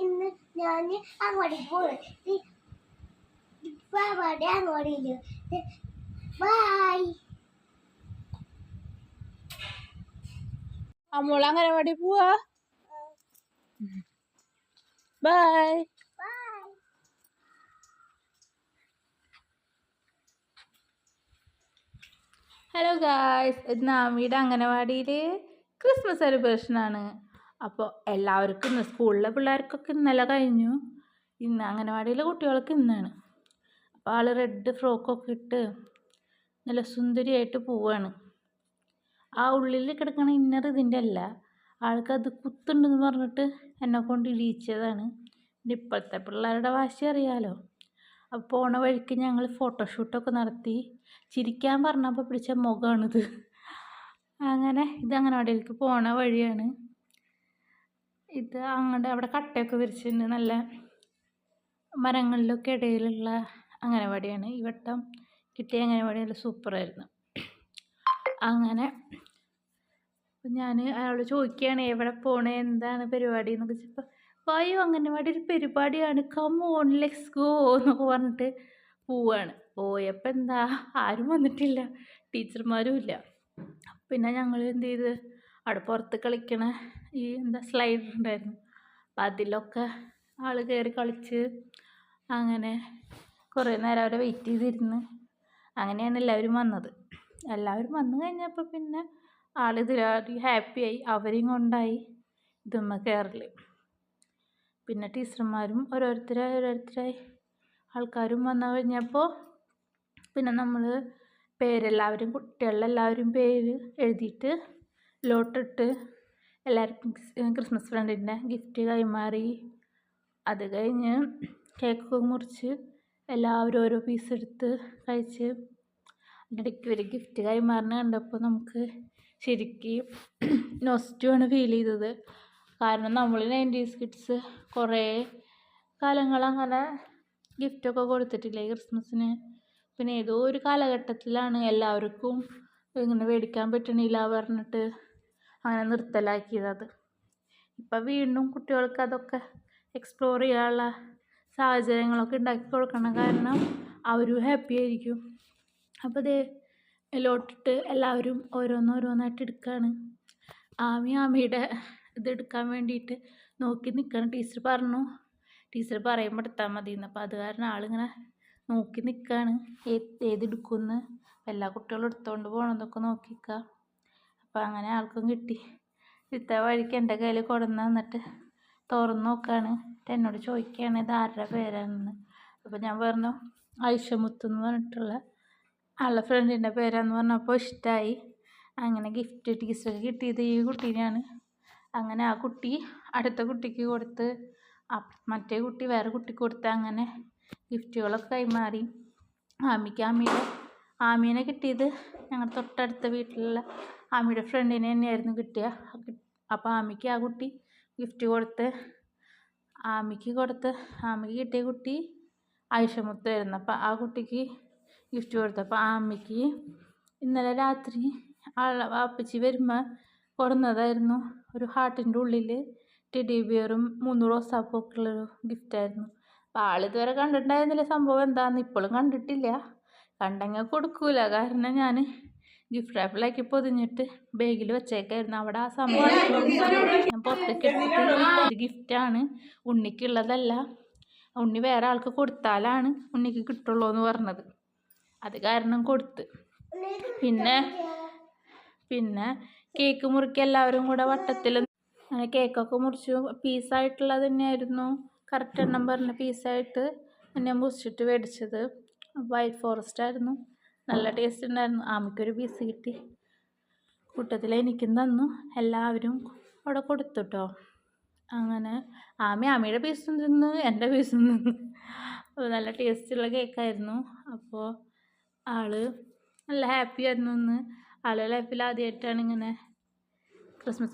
ഇന്ന് ഞാൻ അങ്ങോട്ട് പോയി അങ്ങോട്ട് ബൈ. അമ്മോള് അംഗനവാടി പോവാ. ബൈ. ഹലോ ഗായ്സ്, ഇന്ന് ആമിയുടെ അംഗനവാടിയിൽ ക്രിസ്മസ് സെലിബ്രേഷനാണ്. അപ്പോൾ എല്ലാവർക്കും ഇന്ന് സ്കൂളിലെ പിള്ളേർക്കൊക്കെ ഇന്നലെ കഴിഞ്ഞു. ഇന്ന് അംഗനവാടിയിലെ കുട്ടികൾക്ക് ഇന്നാണ്. അപ്പോൾ ആൾ റെഡ് ഫ്രോക്കൊക്കെ ഇട്ട് നല്ല സുന്ദരിയായിട്ട് പോവാണ്. ആ ഉള്ളിൽ കിടക്കണ ഇന്നർ ഇതിൻ്റെ അല്ല, ആൾക്കത് കുത്തുണ്ടെന്ന് പറഞ്ഞിട്ട് എന്നെ കൊണ്ട് ഇടിയിച്ചതാണ്. ഇപ്പോഴത്തെ പിള്ളേരുടെ വാശി അറിയാലോ. അപ്പോൾ പോണ വഴിക്ക് ഞങ്ങൾ ഫോട്ടോഷൂട്ടൊക്കെ നടത്തി. ചിരിക്കാൻ പറഞ്ഞപ്പോൾ പിടിച്ച മുഖമാണിത്. അങ്ങനെ ഇത് അംഗനവാടിയിലേക്ക് പോണ വഴിയാണ്. ഇത് അങ്ങോട്ട് അവിടെ കട്ടയൊക്കെ വിരിച്ചിട്ടുണ്ട്. നല്ല മരങ്ങളിലൊക്കെ ഇടയിലുള്ള അംഗനവാടിയാണ്. ഈ വട്ടം കിട്ടിയ അംഗനവാടി നല്ല സൂപ്പറായിരുന്നു. അങ്ങനെ ഞാൻ അയാളോട് ചോദിക്കുകയാണ് എവിടെ പോണേ, എന്താണ് പരിപാടി എന്നൊക്കെ ചോദിച്ചപ്പോൾ വായു അംഗനവാടി ഒരു പരിപാടിയാണ്, കം ഓൺ ലെറ്റ്സ് ഗോ എന്നൊക്കെ പറഞ്ഞിട്ട് പോവാണ്. പോയപ്പോൾ എന്താ ആരും വന്നിട്ടില്ല, ടീച്ചർമാരും ഇല്ല. പിന്നെ ഞങ്ങൾ എന്ത് ചെയ്ത് അവിടെ പുറത്ത് കളിക്കണ ഈ സ്ലൈഡർ ഉണ്ടായിരുന്നു. അപ്പം അതിലൊക്കെ ആൾ കയറി കളിച്ച് അങ്ങനെ കുറേ നേരം അവരെ വെയിറ്റ് ചെയ്തിരുന്ന് അങ്ങനെയാണ് എല്ലാവരും വന്നത്. എല്ലാവരും വന്നു കഴിഞ്ഞപ്പോൾ പിന്നെ ആളിതിലായി ഹാപ്പിയായി, അവരെയും കൊണ്ടായി ഇതുമ്മ കയറൽ. പിന്നെ ടീച്ചർമാരും ഓരോരുത്തരായി ആൾക്കാരും വന്നു കഴിഞ്ഞപ്പോൾ പിന്നെ നമ്മൾ പേരെല്ലാവരും കുട്ടികളെല്ലാവരും പേര് എഴുതിയിട്ട് ലോട്ടിട്ട് എല്ലാവർക്കും ക്രിസ്മസ് ഫ്രണ്ടിൻ്റെ ഗിഫ്റ്റ് കൈമാറി. അത് കഴിഞ്ഞ് കേക്കൊക്കെ മുറിച്ച് എല്ലാവരും ഓരോ പീസ് എടുത്ത് കഴിച്ച് ഇടയ്ക്ക് ഒരു ഗിഫ്റ്റ് കൈമാറുന്ന കണ്ടപ്പോൾ നമുക്ക് ശരിക്കും നൊസ്റ്റുമാണ് ഫീൽ ചെയ്തത്. കാരണം നമ്മൾ 90s കിഡ്സ് കുറേ കാലങ്ങൾ അങ്ങനെ ഗിഫ്റ്റൊക്കെ കൊടുത്തിട്ടില്ലേ ക്രിസ്മസിന്. പിന്നെ ഏതോ ഒരു കാലഘട്ടത്തിലാണ് എല്ലാവർക്കും ഇങ്ങനെ മേടിക്കാൻ പറ്റണില്ല പറഞ്ഞിട്ട് അങ്ങനെ നിർത്തലാക്കിയത്. ഇപ്പം വീണ്ടും കുട്ടികൾക്ക് അതൊക്കെ എക്സ്പ്ലോർ ചെയ്യാനുള്ള സാഹചര്യങ്ങളൊക്കെ ഉണ്ടാക്കി കൊടുക്കണം. കാരണം അവരും ഹാപ്പി ആയിരിക്കും. അപ്പോൾ ഇതേ ലോട്ടിട്ട് എല്ലാവരും ഓരോന്നോരോന്നായിട്ട് എടുക്കുകയാണ്. ആമിയുടെ ഇതെടുക്കാൻ വേണ്ടിയിട്ട് നോക്കി നിൽക്കണം. ടീച്ചർ പറയുമ്പോൾ എടുത്താൽ മതി എന്ന്. അപ്പോൾ അത് കാരണം ആളിങ്ങനെ നോക്കി നിൽക്കുകയാണ് ഏതെടുക്കുമെന്ന്. എല്ലാ കുട്ടികളും എടുത്തുകൊണ്ട് പോകണമെന്നൊക്കെ നോക്കിക്കുക. അപ്പോൾ അങ്ങനെ ആൾക്കും കിട്ടി. ഇത്ത വഴിക്ക് എൻ്റെ കയ്യിൽ കൊണ്ടുവന്ന് തന്നിട്ട് തുറന്ന് നോക്കുകയാണ്. എന്നോട് ചോദിക്കുകയാണ് ഇത് ആരുടെ പേരാണെന്ന്. അപ്പോൾ ഞാൻ പറഞ്ഞു ഐഷമുത്ത് എന്ന് പറഞ്ഞിട്ടുള്ള ആളുടെ ഫ്രണ്ടിൻ്റെ പേരാന്ന് പറഞ്ഞപ്പോൾ ഇഷ്ടമായി. അങ്ങനെ ഗിഫ്റ്റ് ടീച്ചർക്ക് കിട്ടിയത് ഈ കുട്ടീനെയാണ്. അങ്ങനെ ആ കുട്ടി അടുത്ത കുട്ടിക്ക് കൊടുത്ത്, മറ്റേ കുട്ടി വേറെ കുട്ടിക്ക് കൊടുത്ത്, അങ്ങനെ ഗിഫ്റ്റുകളൊക്കെ കൈമാറി. ആമീനെ കിട്ടിയത് ഞങ്ങളുടെ തൊട്ടടുത്ത വീട്ടിലുള്ള ആമിയുടെ ഫ്രണ്ടിനെ തന്നെയായിരുന്നു കിട്ടിയ. അപ്പോൾ ആമിക്ക് ആ കുട്ടി ഗിഫ്റ്റ് കൊടുത്ത് ആമിക്ക് കിട്ടിയ കുട്ടി ആയിഷമുത്തായിരുന്നു. അപ്പോൾ ആ കുട്ടിക്ക് ഗിഫ്റ്റ് കൊടുത്തു. അപ്പോൾ ആമിക്ക് ഇന്നലെ രാത്രി വാപ്പച്ചി വരുമ്പോൾ കൊടുന്നതായിരുന്നു ഒരു ഹാർട്ടിൻ്റെ ഉള്ളിൽ ടെഡി ബിയറും 3 റോസാപ്പൂഒക്കെ ഉള്ളൊരു ഗിഫ്റ്റായിരുന്നു. അപ്പോൾ ആളിതുവരെ കണ്ടിട്ടുണ്ടായിരുന്നില്ല സംഭവം എന്താണെന്ന്. ഇപ്പോഴും കണ്ടിട്ടില്ല. കണ്ടെങ്കിൽ കൊടുക്കൂല. കാരണം ഞാൻ ഗിഫ്റ്റ് റാപ്പിലാക്കി പൊതിഞ്ഞിട്ട് ബാഗിൽ വെച്ചേക്കായിരുന്നു. അവിടെ ആ സമയം ഞാൻ പുറത്തേക്ക് എടുത്തിട്ട് ഗിഫ്റ്റാണ്, ഉണ്ണിക്കുള്ളതല്ല, ഉണ്ണി വേറെ ആൾക്ക് കൊടുത്താലാണ് ഉണ്ണിക്ക് കിട്ടുള്ളൂ എന്ന് പറഞ്ഞത്. അത് കാരണം കൊടുത്ത്. പിന്നെ കേക്ക് മുറിക്കുക എല്ലാവരും കൂടെ വട്ടത്തിൽ അങ്ങനെ കേക്കൊക്കെ മുറിച്ചു. പീസായിട്ടുള്ളത് തന്നെയായിരുന്നു, കറക്റ്റ് എണ്ണം പറഞ്ഞ പീസായിട്ട് എന്നെ മുറിച്ചിട്ട് മേടിച്ചത്. വൈറ്റ് ഫോറസ്റ്റ് ആയിരുന്നു, നല്ല ടേസ്റ്റ് ഉണ്ടായിരുന്നു. ആമിക്കൊരു പീസ് കിട്ടി, കൂട്ടത്തിൽ എനിക്കും തന്നു. എല്ലാവരും അവിടെ കൊടുത്തു കേട്ടോ. അങ്ങനെ ആമിയുടെ പീസും തിന്ന്, എൻ്റെ പീസും തിന്ന്. നല്ല ടേസ്റ്റുള്ള കേക്കായിരുന്നു. അപ്പോൾ ആൾ നല്ല ഹാപ്പി ആയിരുന്നു. ഇന്ന് ആൾ ലൈഫിൽ ആദ്യമായിട്ടാണ് ഇങ്ങനെ ക്രിസ്മസ്